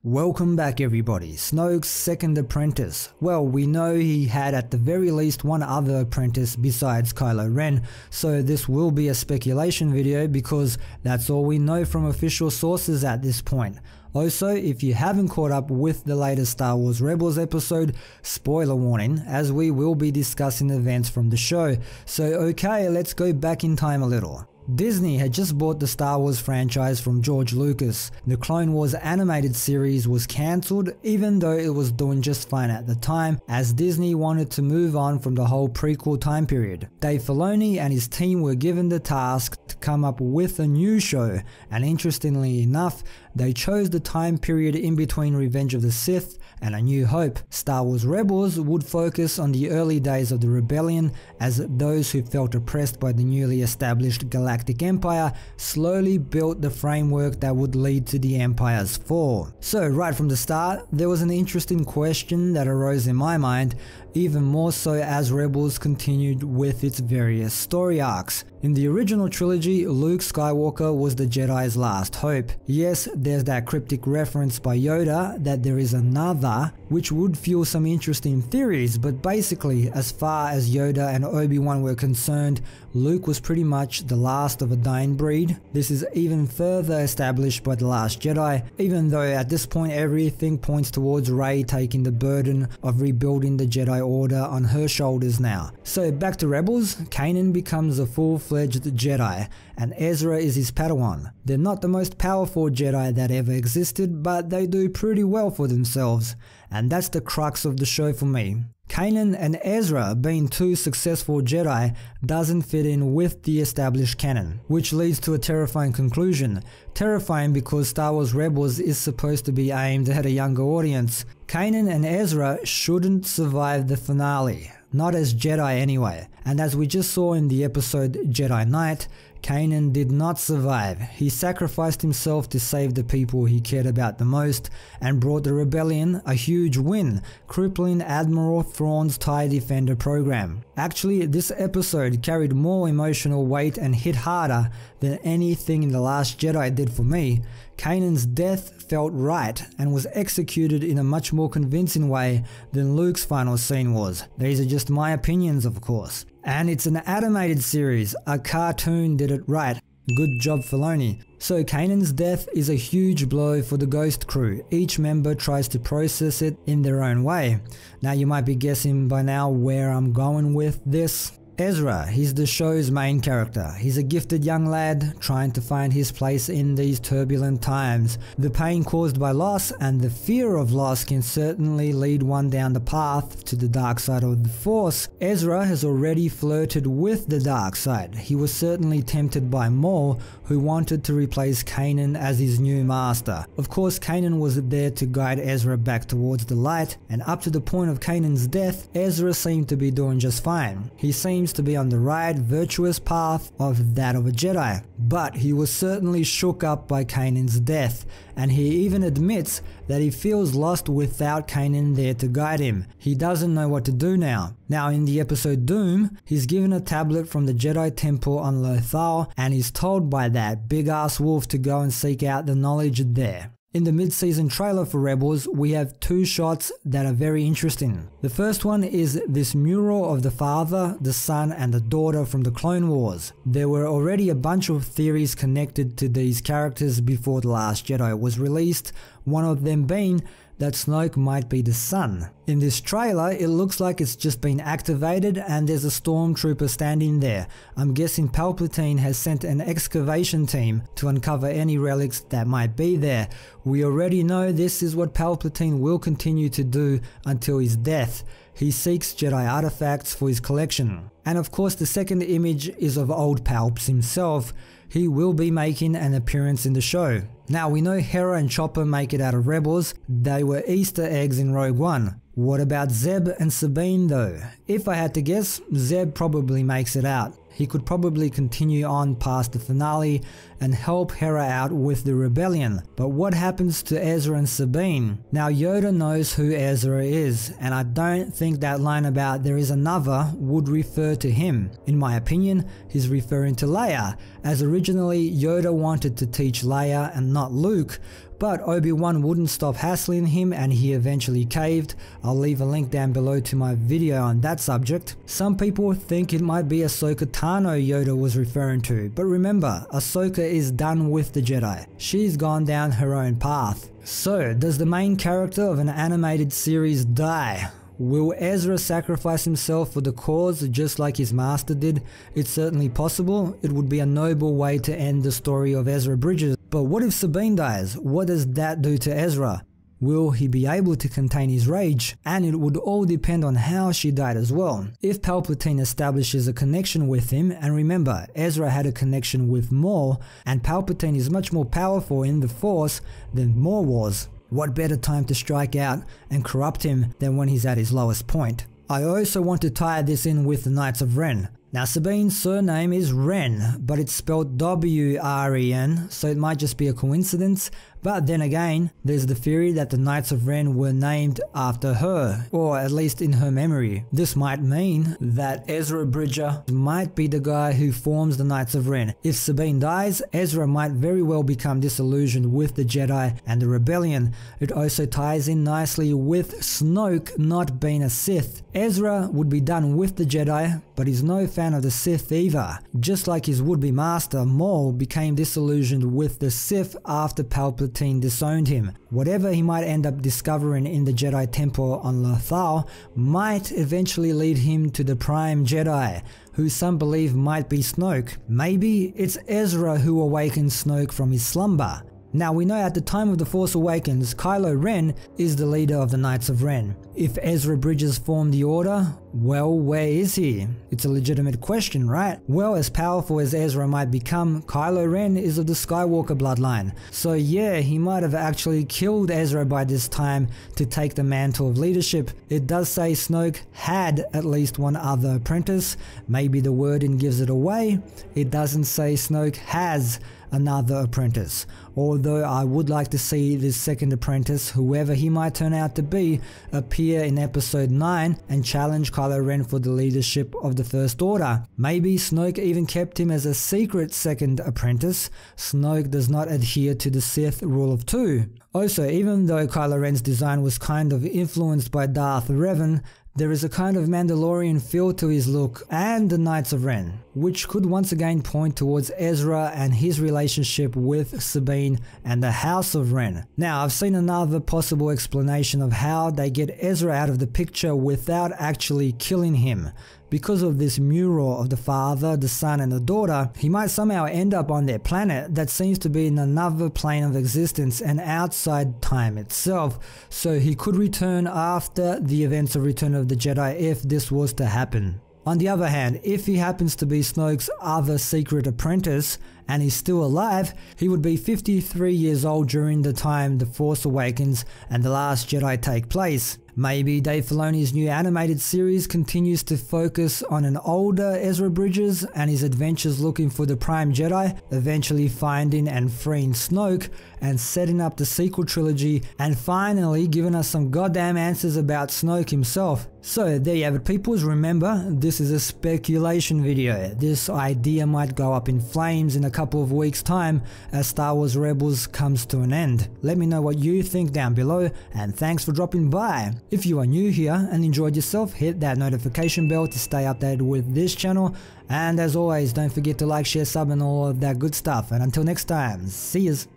Welcome back everybody. Snoke's second apprentice. Well, we know he had at the very least one other apprentice besides Kylo Ren, so this will be a speculation video because that's all we know from official sources at this point. Also, if you haven't caught up with the latest Star Wars Rebels episode, spoiler warning, as we will be discussing events from the show. So okay, let's go back in time a little. Disney had just bought the Star Wars franchise from George Lucas. The Clone Wars animated series was cancelled even though it was doing just fine at the time, as Disney wanted to move on from the whole prequel time period. Dave Filoni and his team were given the task to come up with a new show, and interestingly enough, they chose the time period in between Revenge of the Sith and A New Hope. Star Wars Rebels would focus on the early days of the rebellion, as those who felt oppressed by the newly established Galactic Empire slowly built the framework that would lead to the Empire's fall. So right from the start, there was an interesting question that arose in my mind, even more so as Rebels continued with its various story arcs. In the original trilogy, Luke Skywalker was the Jedi's last hope. Yes, there's that cryptic reference by Yoda that there is another, which would fuel some interesting theories, but basically, as far as Yoda and Obi-Wan were concerned, Luke was pretty much the last of a dying breed. This is even further established by The Last Jedi, even though at this point everything points towards Rey taking the burden of rebuilding the Jedi Order on her shoulders now. So back to Rebels, Kanan becomes a full-fledged Jedi, and Ezra is his Padawan. They're not the most powerful Jedi that ever existed, but they do pretty well for themselves, and that's the crux of the show for me. Kanan and Ezra being two successful Jedi doesn't fit in with the established canon, which leads to a terrifying conclusion. Terrifying because Star Wars Rebels is supposed to be aimed at a younger audience. Kanan and Ezra shouldn't survive the finale, not as Jedi anyway, and as we just saw in the episode Jedi Knight, Kanan did not survive. He sacrificed himself to save the people he cared about the most and brought the rebellion a huge win, crippling Admiral Thrawn's TIE Defender program. Actually, this episode carried more emotional weight and hit harder than anything in The Last Jedi did for me. Kanan's death felt right and was executed in a much more convincing way than Luke's final scene was. These are just my opinions, of course. And it's an animated series, a cartoon did it right. Good job Filoni. So Kanan's death is a huge blow for the Ghost crew. Each member tries to process it in their own way. Now you might be guessing by now where I'm going with this. Ezra, he's the show's main character. He's a gifted young lad trying to find his place in these turbulent times. The pain caused by loss and the fear of loss can certainly lead one down the path to the dark side of the Force. Ezra has already flirted with the dark side. He was certainly tempted by Maul, who wanted to replace Kanan as his new master. Of course, Kanan was there to guide Ezra back towards the light, and up to the point of Kanan's death, Ezra seemed to be doing just fine. He seems to be on the right, virtuous path of that of a Jedi. But he was certainly shook up by Kanan's death, and he even admits that he feels lost without Kanan there to guide him. He doesn't know what to do now. Now in the episode Doom, he's given a tablet from the Jedi Temple on Lothal, and he's told by that big-ass wolf to go and seek out the knowledge there. In the mid-season trailer for Rebels, we have two shots that are very interesting. The first one is this mural of the father, the son and the daughter from the Clone Wars. There were already a bunch of theories connected to these characters before The Last Jedi was released, one of them being that Snoke might be the son. In this trailer, it looks like it's just been activated and there's a stormtrooper standing there. I'm guessing Palpatine has sent an excavation team to uncover any relics that might be there. We already know this is what Palpatine will continue to do until his death. He seeks Jedi artifacts for his collection. And of course the second image is of old Palps himself. He will be making an appearance in the show. Now we know Hera and Chopper make it out of Rebels. They were Easter eggs in Rogue One. What about Zeb and Sabine though? If I had to guess, Zeb probably makes it out. He could probably continue on past the finale and help Hera out with the rebellion. But what happens to Ezra and Sabine? Now Yoda knows who Ezra is, and I don't think that line about there is another would refer to him. In my opinion, he's referring to Leia, as originally Yoda wanted to teach Leia and not Luke, but Obi-Wan wouldn't stop hassling him and he eventually caved. I'll leave a link down below to my video on that subject. Some people think it might be Ahsoka Tano Yoda was referring to, but remember, Ahsoka is done with the Jedi. She's gone down her own path. So, does the main character of an animated series die? Will Ezra sacrifice himself for the cause just like his master did? It's certainly possible. It would be a noble way to end the story of Ezra Bridger. But what if Sabine dies? What does that do to Ezra? Will he be able to contain his rage? And it would all depend on how she died as well. If Palpatine establishes a connection with him, and remember, Ezra had a connection with Maul, and Palpatine is much more powerful in the Force than Maul was. What better time to strike out and corrupt him than when he's at his lowest point? I also want to tie this in with the Knights of Ren. Now Sabine's surname is Ren, but it's spelled W-R-E-N, so it might just be a coincidence. But then again, there's the theory that the Knights of Ren were named after her, or at least in her memory. This might mean that Ezra Bridger might be the guy who forms the Knights of Ren. If Sabine dies, Ezra might very well become disillusioned with the Jedi and the rebellion. It also ties in nicely with Snoke not being a Sith. Ezra would be done with the Jedi, but he's no fan of the Sith either. Just like his would-be master, Maul became disillusioned with the Sith after Palpatine disowned him. Whatever he might end up discovering in the Jedi Temple on Lothal might eventually lead him to the Prime Jedi, who some believe might be Snoke. Maybe it's Ezra who awakens Snoke from his slumber. Now we know at the time of The Force Awakens, Kylo Ren is the leader of the Knights of Ren. If Ezra Bridger formed the Order, well, where is he? It's a legitimate question, right? Well, as powerful as Ezra might become, Kylo Ren is of the Skywalker bloodline. So yeah, he might have actually killed Ezra by this time to take the mantle of leadership. It does say Snoke had at least one other apprentice. Maybe the wording gives it away. It doesn't say Snoke has another apprentice. Although I would like to see this second apprentice, whoever he might turn out to be, appear in episode 9 and challenge Kylo Ren for the leadership of the First Order. Maybe Snoke even kept him as a secret second apprentice. Snoke does not adhere to the Sith rule of 2. Also, even though Kylo Ren's design was kind of influenced by Darth Revan, there is a kind of Mandalorian feel to his look and the Knights of Ren, which could once again point towards Ezra and his relationship with Sabine and the House of Ren. Now, I've seen another possible explanation of how they get Ezra out of the picture without actually killing him. Because of this mural of the father, the son and the daughter, he might somehow end up on their planet that seems to be in another plane of existence and outside time itself, so he could return after the events of Return of the Jedi if this was to happen. On the other hand, if he happens to be Snoke's other secret apprentice and he's still alive, he would be 53 years old during the time The Force Awakens and The Last Jedi take place. Maybe Dave Filoni's new animated series continues to focus on an older Ezra Bridger and his adventures looking for the Prime Jedi, eventually finding and freeing Snoke, and setting up the sequel trilogy, and finally giving us some goddamn answers about Snoke himself. So there you have it, peoples. Remember, this is a speculation video. This idea might go up in flames in a couple of weeks' time as Star Wars Rebels comes to an end. Let me know what you think down below, and thanks for dropping by. If you are new here and enjoyed yourself, hit that notification bell to stay updated with this channel, and as always, don't forget to like, share, sub and all of that good stuff. And until next time, see yas.